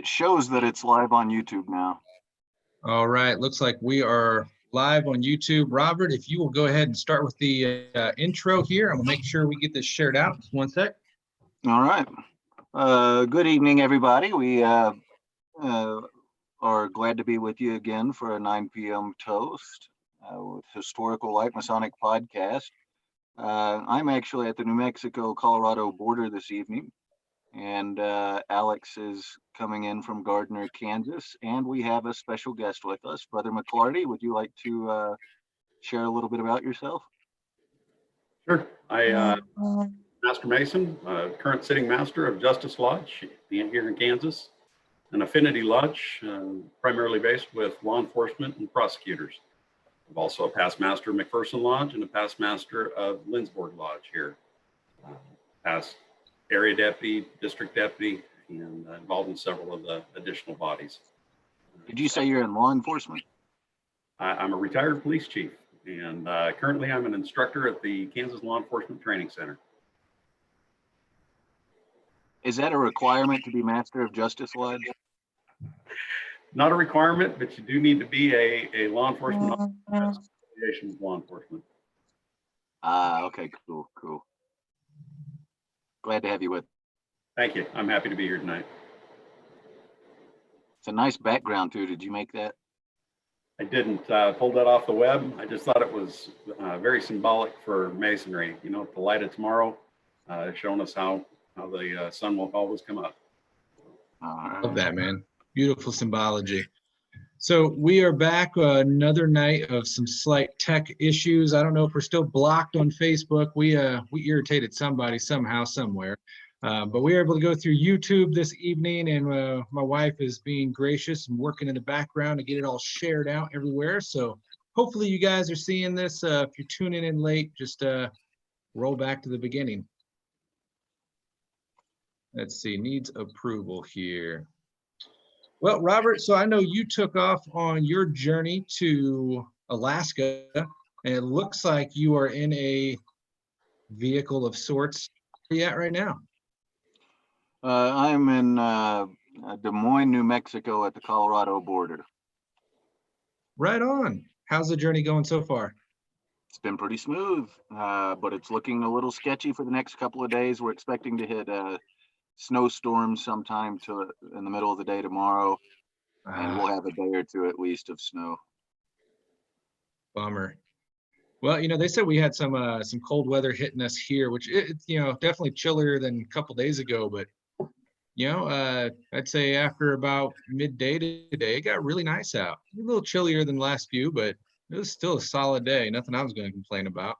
It shows that it's live on YouTube now. All right, looks like we are live on YouTube. Robert, if you will go ahead and start with the intro here, I'm gonna make sure we get this shared out. Just one sec. All right. Good evening, everybody. We are glad to be with you again for a 9 p.m. toast with Historical Light Masonic Podcast. I'm actually at the New Mexico-Colorado border this evening, and Alex is coming in from Gardner, Kansas, and we have a special guest with us, Brother McClarty. Would you like to share a little bit about yourself? Sure. Master Mason, current sitting master of Justice Lodge here in Kansas, an affinity lodge, primarily based with law enforcement and prosecutors. I'm also a past master of McPherson Lodge and a past master of Lindsborg Lodge here. Past area deputy, district deputy, and involved in several of the additional bodies. Did you say you're in law enforcement? I'm a retired police chief, and currently I'm an instructor at the Kansas Law Enforcement Training Center. Is that a requirement to be Master of Justice Lodge? Not a requirement, but you do need to be a law enforcement officer affiliation with law enforcement. Okay, cool. Glad to have you with. Thank you. I'm happy to be here tonight. It's a nice background too. Did you make that? I didn't pull that off the web. I just thought it was very symbolic for Masonry. You know, the light of tomorrow, showing us how the sun will always come up. Love that, man. Beautiful symbology. So we are back another night of some slight tech issues. I don't know if we're still blocked on Facebook. We irritated somebody somehow, somewhere. But we were able to go through YouTube this evening, and my wife is being gracious and working in the background to get it all shared out everywhere. So hopefully you guys are seeing this. If you're tuning in late, just roll back to the beginning. Let's see, needs approval here. Well, Robert, so I know you took off on your journey to Alaska, and it looks like you are in a vehicle of sorts. Where are you at right now? I'm in Des Moines, New Mexico at the Colorado border. Right on. How's the journey going so far? It's been pretty smooth, but it's looking a little sketchy for the next couple of days. We're expecting to hit snowstorms sometime in the middle of the day tomorrow, and we'll have a day or two at least of snow. Bummer. Well, you know, they said we had some cold weather hitting us here, which it's, you know, definitely chillier than a couple days ago, but you know, I'd say after about midday today, it got really nice out. A little chillier than the last few, but it was still a solid day. Nothing I was going to complain about.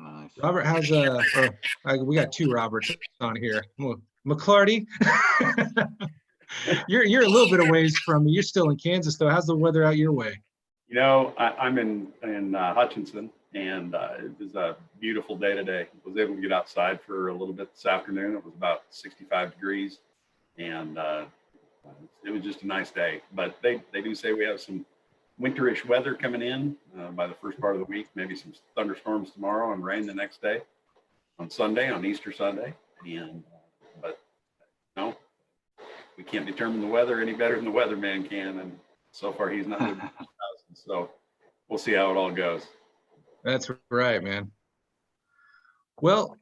Nice. Robert, how's we got two Roberts on here. McClarty, you're a little bit of ways from me. You're still in Kansas though. How's the weather out your way? You know, I'm in Hutchinson, and it was a beautiful day today. I was able to get outside for a little bit this afternoon. It was about 65 degrees, and it was just a nice day. But they do say we have some winterish weather coming in by the first part of the week, maybe some thunderstorms tomorrow and rain the next day on Sunday, on Easter Sunday. And but no, we can't determine the weather any better than the weatherman can, and so far he's not living in 2000, so we'll see how it all goes. That's right, man. Well,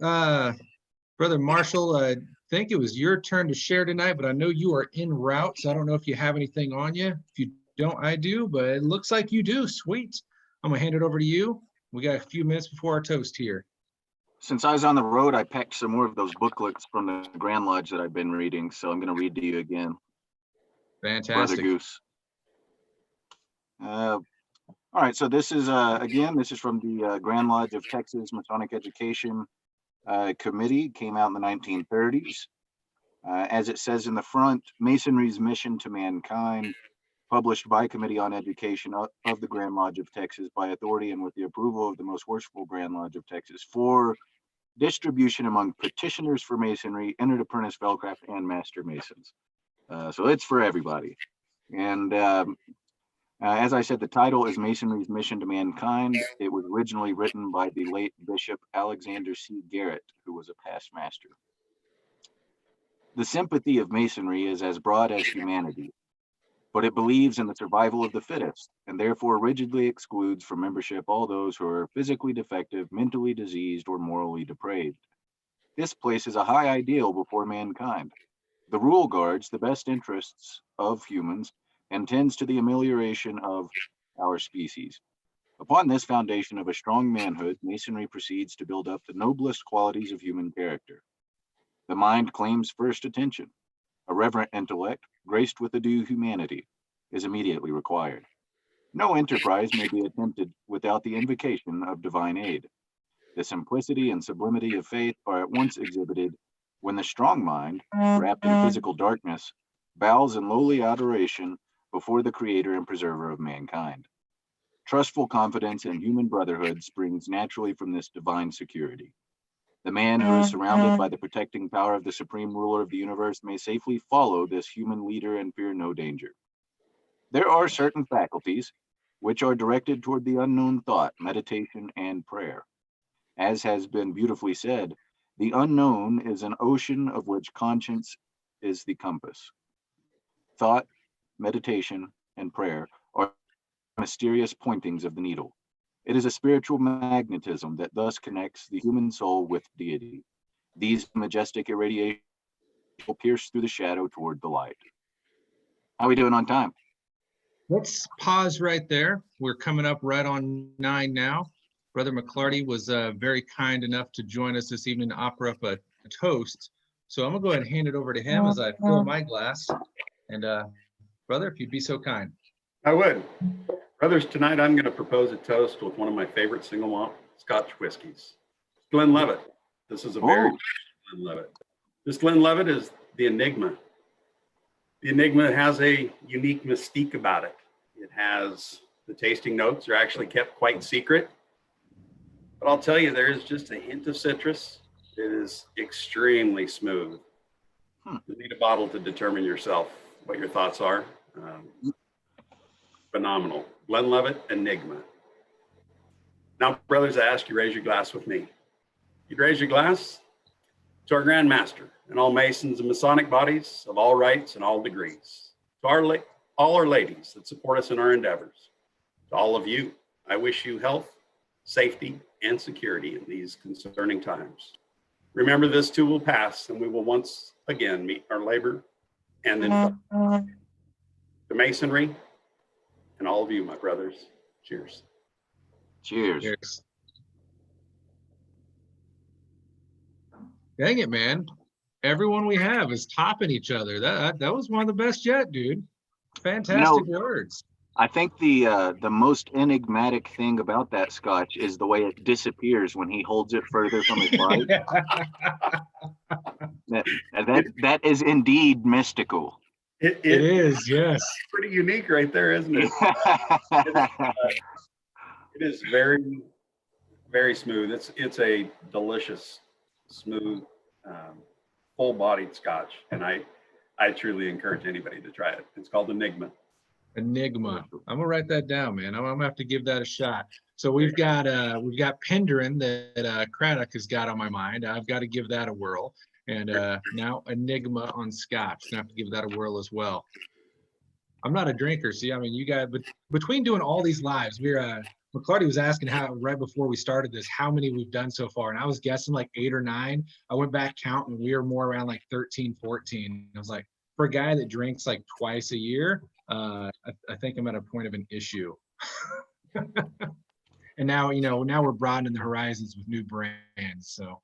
Brother Marshall, I think it was your turn to share tonight, but I know you are en route, so I don't know if you have anything on you. If you don't, I do, but it looks like you do. Sweet. I'm gonna hand it over to you. We got a few minutes before our toast here. Since I was on the road, I packed some more of those booklets from the Grand Lodge that I've been reading, so I'm going to read to you again. Fantastic. Brother Goose. All right, so this is this is from the Grand Lodge of Texas Masonic Education Committee. Came out in the 1930s. As it says in the front, Masonry's mission to mankind, published by Committee on Education of the Grand Lodge of Texas by authority and with the approval of the Most Worshipful Grand Lodge of Texas for distribution among petitioners for Masonry, entered apprentice, Velcraft, and Master Masons. So it's for everybody. And as I said, the title is Masonry's Mission to Mankind. It was originally written by the late Bishop Alexander C. Garrett, who was a past master. The sympathy of Masonry is as broad as humanity, but it believes in the survival of the fittest and therefore rigidly excludes from membership all those who are physically defective, mentally diseased, or morally depraved. This places a high ideal before mankind. The rule guards the best interests of humans and tends to the amelioration of our species. Upon this foundation of a strong manhood, Masonry proceeds to build up the noblest qualities of human character. The mind claims first attention. A reverent intellect, graced with a due humanity, is immediately required. No enterprise may be attempted without the invocation of divine aid. The simplicity and sublimity of faith are at once exhibited when the strong mind, wrapped in physical darkness, bows in lowly adoration before the creator and preserver of mankind. Trustful confidence in human brotherhood springs naturally from this divine security. The man who is surrounded by the protecting power of the supreme ruler of the universe may safely follow this human leader and fear no danger. There are certain faculties which are directed toward the unknown thought, meditation, and prayer. As has been beautifully said, the unknown is an ocean of which conscience is the compass. Thought, meditation, and prayer are mysterious pointings of the needle. It is a spiritual magnetism that thus connects the human soul with deity. These majestic irradiations will pierce through the shadow toward the light. How are we doing on time? Let's pause right there. We're coming up right on 9 now. Brother McClarty was very kind enough to join us this evening to offer up a toast. So I'm gonna go ahead and hand it over to him as I fill my glass. And brother, if you'd be so kind. I would. Brothers, tonight I'm going to propose a toast with one of my favorite single malt Scotch whiskeys. Glenlivet. This is a very Glenlivet. This Glenlivet is the Enigma. The Enigma has a unique mystique about it. It has, the tasting notes are actually kept quite secret. But I'll tell you, there is just a hint of citrus. It is extremely smooth. You need a bottle to determine yourself what your thoughts are. Phenomenal. Glenlivet Enigma. Now, brothers, I ask you raise your glass with me. You'd raise your glass to our Grand Master and all Masons and Masonic bodies of all rights and all degrees. To all our ladies that support us in our endeavors. To all of you, I wish you health, safety, and security in these concerning times. Remember, this too will pass, and we will once again meet our labor and in the Masonry. And all of you, my brothers, cheers. Cheers. Cheers. Dang it, man. Everyone we have is topping each other. That was one of the best yet, dude. Fantastic words. I think the most enigmatic thing about that Scotch is the way it disappears when he holds it further from his body. That is indeed mystical. It is, yes. Pretty unique right there, isn't it? It is very, very smooth. It's a delicious, smooth, full-bodied Scotch, and I truly encourage anybody to try it. It's called Enigma. Enigma. I'm gonna write that down, man. I'm gonna have to give that a shot. So we've got Penderin that Craddock has got on my mind. I've got to give that a whirl. And now Enigma on Scotch. Gonna have to give that a whirl as well. I'm not a drinker, see. I mean, you guys, but between doing all these lives, McClarty was asking how right before we started this, how many we've done so far, and I was guessing like 8 or 9. I went back counting, we were more around like 13, 14. I was like, for a guy that drinks like twice a year, I think I'm at a point of an issue. And now, now we're broadening the horizons with new brands. So.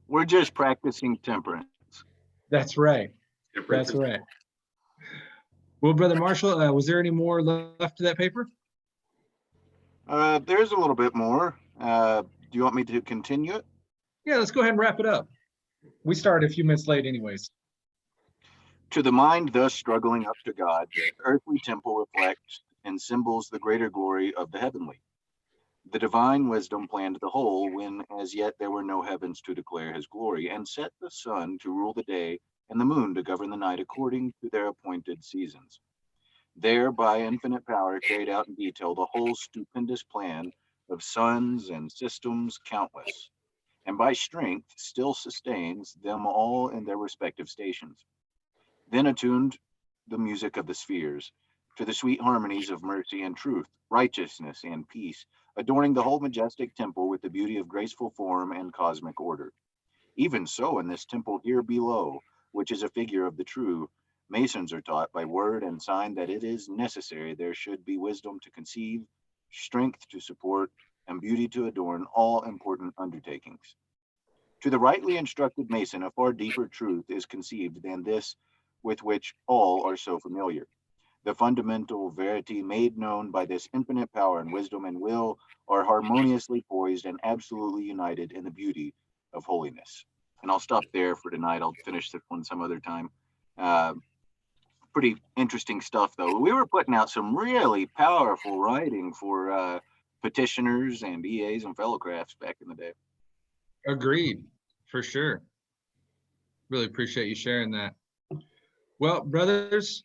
We're just practicing temperance. That's right. That's right. Well, Brother Marshall, was there any more left to that paper? There's a little bit more. Do you want me to continue it? Yeah, let's go ahead and wrap it up. We started a few minutes late anyways. To the mind thus struggling up to God, the earthly temple reflects and symbols the greater glory of the heavenly. The divine wisdom planned the whole when as yet there were no heavens to declare his glory, and set the sun to rule the day and the moon to govern the night according to their appointed seasons. There, by infinite power, carried out in detail the whole stupendous plan of suns and systems countless, and by strength still sustains them all in their respective stations. Then attuned the music of the spheres to the sweet harmonies of mercy and truth, righteousness and peace, adorning the whole majestic temple with the beauty of graceful form and cosmic order. Even so, in this temple here below, which is a figure of the true, Masons are taught by word and sign that it is necessary there should be wisdom to conceive, strength to support, and beauty to adorn all important undertakings. To the rightly instructed Mason, a far deeper truth is conceived than this with which all are so familiar. The fundamental verity made known by this infinite power and wisdom and will are harmoniously poised and absolutely united in the beauty of holiness. And I'll stop there for tonight. I'll finish this one some other time. Pretty interesting stuff, though. We were putting out some really powerful writing for petitioners and EAs and fellow crafts back in the day. Agreed, for sure. Really appreciate you sharing that. Well, brothers,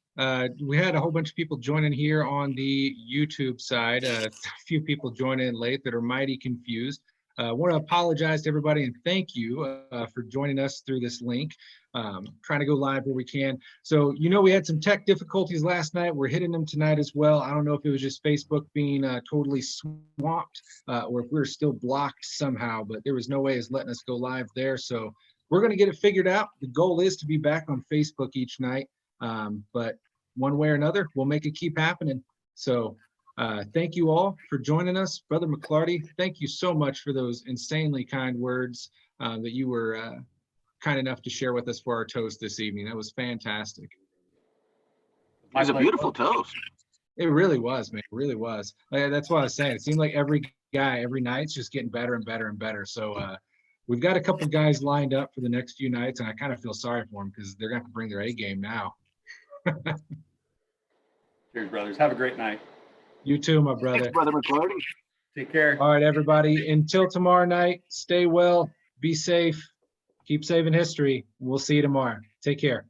we had a whole bunch of people joining here on the YouTube side. A few people joining in late that are mighty confused. I want to apologize to everybody and thank you for joining us through this link. Trying to go live where we can. So, we had some tech difficulties last night. We're hitting them tonight as well. I don't know if it was just Facebook being totally swamped or if we were still blocked somehow, but there was no way it's letting us go live there. So we're going to get it figured out. The goal is to be back on Facebook each night, but one way or another, we'll make it keep happening. So thank you all for joining us. Brother McClarty, thank you so much for those insanely kind words that you were kind enough to share with us for our toast this evening. That was fantastic. It was a beautiful toast. It really was, man. It really was. That's what I was saying. It seemed like every guy, every night's just getting better and better and better. So we've got a couple guys lined up for the next few nights, and I kind of feel sorry for them because they're going to have to bring their A game now. Cheers, brothers. Have a great night. You too, my brother. Thanks, Brother McClarty. Take care. All right, everybody. Until tomorrow night, stay well, be safe, keep saving history. We'll see you tomorrow. Take care.